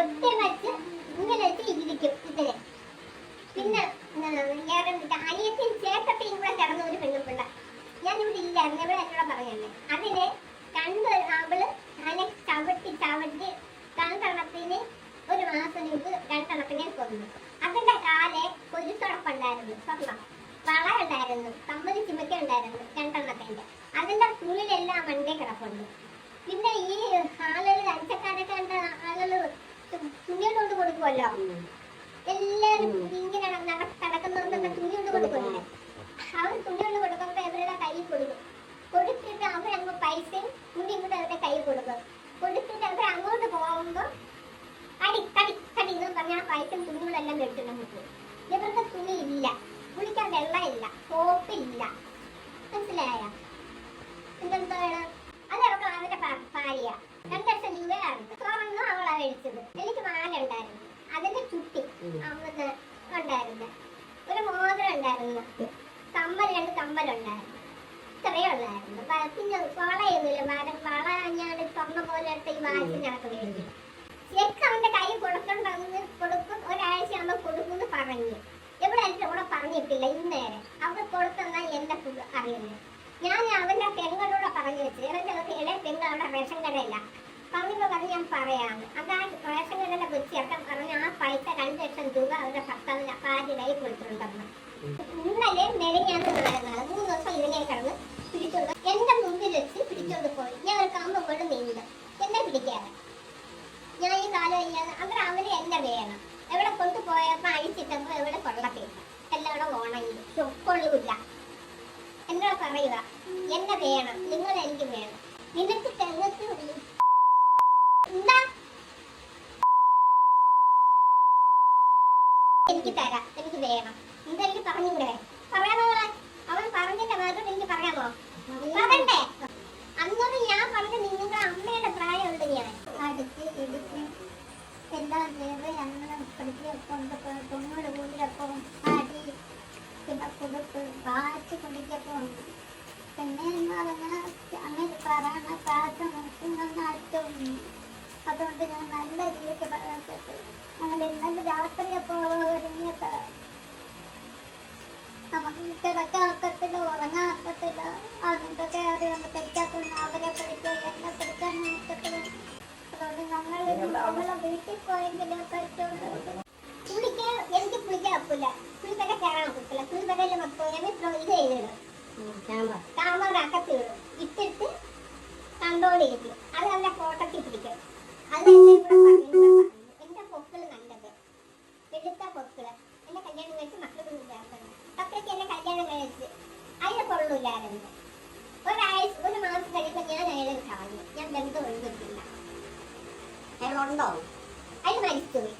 ഒറ്റ വെച്ച് ഇങ്ങനെ വെച്ച് ഇരിക്കും ഇതിന്. പിന്നെ അനിയത്തിയും ചേട്ടത്തെയും കൂടെ കിടന്ന ഒരു പെണ്ണുപിള്ള ഞാനിവിടെ ഇല്ലായിരുന്നു, എവിടെ എന്നോട് പറയല്ലേ. അതിനെ കണ്ട് അവള് അതിനെ ചവിട്ടി രണ്ടെണ്ണത്തിന് ഒരു മാസം മുമ്പ് രണ്ടെണ്ണത്തിനെ കൊന്നു. അതിന്റെ കാലെ കൊലുത്തുടപ്പുണ്ടായിരുന്നു, സ്വർണ്ണം വള ഉണ്ടായിരുന്നു, കമ്മല് ചിമ്മക്ക ഉണ്ടായിരുന്നു രണ്ടെണ്ണത്തിന്റെ. അതിന്റെ തുള്ളിലെല്ലാം വണ്ടി കിടപ്പുണ്ട്. പിന്നെ ഈ ആളുകൾ അഞ്ചക്കാരൊക്കെ ആളുകൾ തുണിയോണ്ട് കൊടുക്കുമല്ലോ, എല്ലാരും ഇങ്ങനെ നടക്കുന്നവർക്കൊക്കെ തുണിയോണ്ട് കൊടുക്കുമല്ലേ. അവർ തുണിയോണ്ട് കൊടുക്കുമ്പോ അവരുടെ കയ്യിൽ കൊടുക്കും. കൊടുത്തിട്ട് അവരങ്ങ് പൈസയും തുണിയും കൂടെ അവരുടെ കയ്യിൽ കൊടുക്കും. കൊടുത്തിട്ട് അവർ അങ്ങോട്ട് പോകുമ്പോ കടി കടി കടി എന്ന് പറഞ്ഞാൽ പൈസയും തുണികളെല്ലാം മേടിച്ചിട്ട് പോകും. ഇവർക്ക് തുണി ഇല്ല, കുളിക്കാൻ വെള്ളമില്ല, സോപ്പില്ല, മനസ്സിലായ? പിന്നെന്താ വേണം? അത് അവർക്ക് അവരുടെ ഭാര്യ 2 ലക്ഷം രൂപയാണ് സ്വർണ്ണം അവളാ മേടിച്ചത്. എനിക്ക് മാല ഉണ്ടായിരുന്നു, അതിന്റെ ചുട്ടി അമ്മന്ന് ഉണ്ടായിരുന്നു, ഒരു മോതിരം ഉണ്ടായിരുന്നു, കമ്മൽ 2 കമ്മലുണ്ടായിരുന്നു, ഇത്രയേ ഉള്ളായിരുന്നു. പിന്നെ വളയൊന്നുമില്ല, വള ഞാൻ സ്വർണ്ണം പോലത്തെ ഈ വാശി ഞങ്ങൾക്ക് വേണ്ടി ചെക്ക് അവന്റെ കൈ കൊടുക്കണ്ടെന്ന് കൊടുക്കും. ഒരാഴ്ച ആകുമ്പോൾ കൊടുക്കുമെന്ന് പറഞ്ഞു. എവിടെ എനിക്ക് അവിടെ പറഞ്ഞിട്ടില്ല ഇന്നേരെ. അവിടെ കൊടുത്തെന്നാൽ എന്റെ അറിയുന്നത്. ഞാൻ അവന്റെ പെങ്ങളോട് പറഞ്ഞു വെച്ചു, ഇവന്റെ ഇളയ പെങ്ങൾ അവിടെ റേഷൻ കടയില്ല. പറഞ്ഞപ്പോ പറഞ്ഞ് ഞാൻ പറയാന്ന്. അത് ആ റേഷൻ കടയിലെ വെച്ചിറക്കം പറഞ്ഞ് ആ പൈസ 2 ലക്ഷം രൂപ അവരുടെ ഭർത്താവിന് ഭാര്യ കൈ കൊടുത്തിട്ടുണ്ടെന്ന്. ഇന്നലെ മെലിഞ്ഞാന്ന് നാളെ 3 ദിവസം ഇതിനെ കിടന്ന് പിടിച്ചോണ്ട് എന്റെ മുമ്പിൽ വെച്ച് പിടിച്ചോണ്ട് പോയി. ഞാൻ ഒരു കമ്പ് കൊണ്ട് നീന്തും, എന്നെ പിടിക്കാതെ. ഞാൻ ഈ കാലം കഴിയാതെ അങ്ങനെ അവന് എന്നെ വേണം. എവിടെ കൊണ്ടുപോയപ്പോ അഴിച്ചിട്ടപ്പോ എവിടെ കൊള്ളത്തില്ല, എല്ലാവരും ഉണങ്ങി കൊള്ളൂല്ല. എന്നോട് പറയുക, എന്നെ വേണം, നിങ്ങൾ എനിക്ക് വേണം. നിനക്ക് തെങ്ങത്ത് എന്താ എനിക്ക് തരാം, എനിക്ക് വേണം. എന്താ എനിക്ക് പറഞ്ഞൂടെ? പറയാമോ? അവൻ പറഞ്ഞില്ല, വേറെ എനിക്ക് പറയാമോ? പറയണ്ടേ? അന്നൊന്ന് ഞാൻ പറഞ്ഞ നിങ്ങളുടെ അമ്മയുടെ പ്രായമുണ്ട്. ഞാൻ അടുത്ത് എടുത്ത് എല്ലാം ചെയ്ത് ഞങ്ങൾ പിടിച്ചപ്പോൾ 90 കൂടിയപ്പോൾ ആടി പിന്നെ കൊടുത്ത് കാറ്റ് കുടിക്കപ്പോൾ പിന്നെ എന്ന് പറഞ്ഞാൽ അങ്ങനെ പറയണ കാറ്റ് നന്നായിട്ടും. അതുകൊണ്ട് ഞാൻ നല്ല രീതിക്ക് പറയാത്തിട്ട് ഞങ്ങൾ ഇന്നലെ രാത്രിയപ്പോൾ ഒരുങ്ങിയിട്ട് നമുക്ക് കിടക്കാക്കത്തില്ല, ഉറങ്ങാക്കത്തില്ല. അതിൻ്റെയൊക്കെ അറിയാൻ തെറ്റാക്കുന്ന അവരെ പിടിക്കുക, എന്നെ പിടിക്കാൻ നോക്കത്തില്ല. അതുകൊണ്ട് നമ്മളെ വീട്ടിൽ പോയെങ്കിലേ പറ്റുള്ളൂ. എനിക്ക് കുളിക്കാൻ ഒക്കില്ല, കുളിപ്പര കയറാൻ ഒക്കില്ല. കുളിപ്പരയിൽ മൊത്തം ഇത് ചെയ്തിടും, ക്യാമറ അകത്ത് ഇടും, ഇട്ടിട്ട് കണ്ടോണ്ടിരിക്കും. അത് അവരുടെ ഫോട്ടോത്തിൽ പിടിക്കും. അത് എന്റെ പൊക്കിള് നല്ലത്, വെളുത്ത പൊക്കിള്. എന്റെ കല്യാണം കഴിച്ച് മക്കളൊന്നും ചേർക്കണം. അപ്പോഴേക്ക് എന്നെ കല്യാണം കഴിച്ച് അതിനെ കൊള്ളൂലായിരുന്നു. ഒരു മാസം കഴിയുമ്പോൾ ഞാൻ അയാളെ കളഞ്ഞു. ഞാൻ ബന്ധം ഒഴിഞ്ഞിട്ടില്ല. അയാളുണ്ടോ? അയാൾ മരിച്ചുപോയി.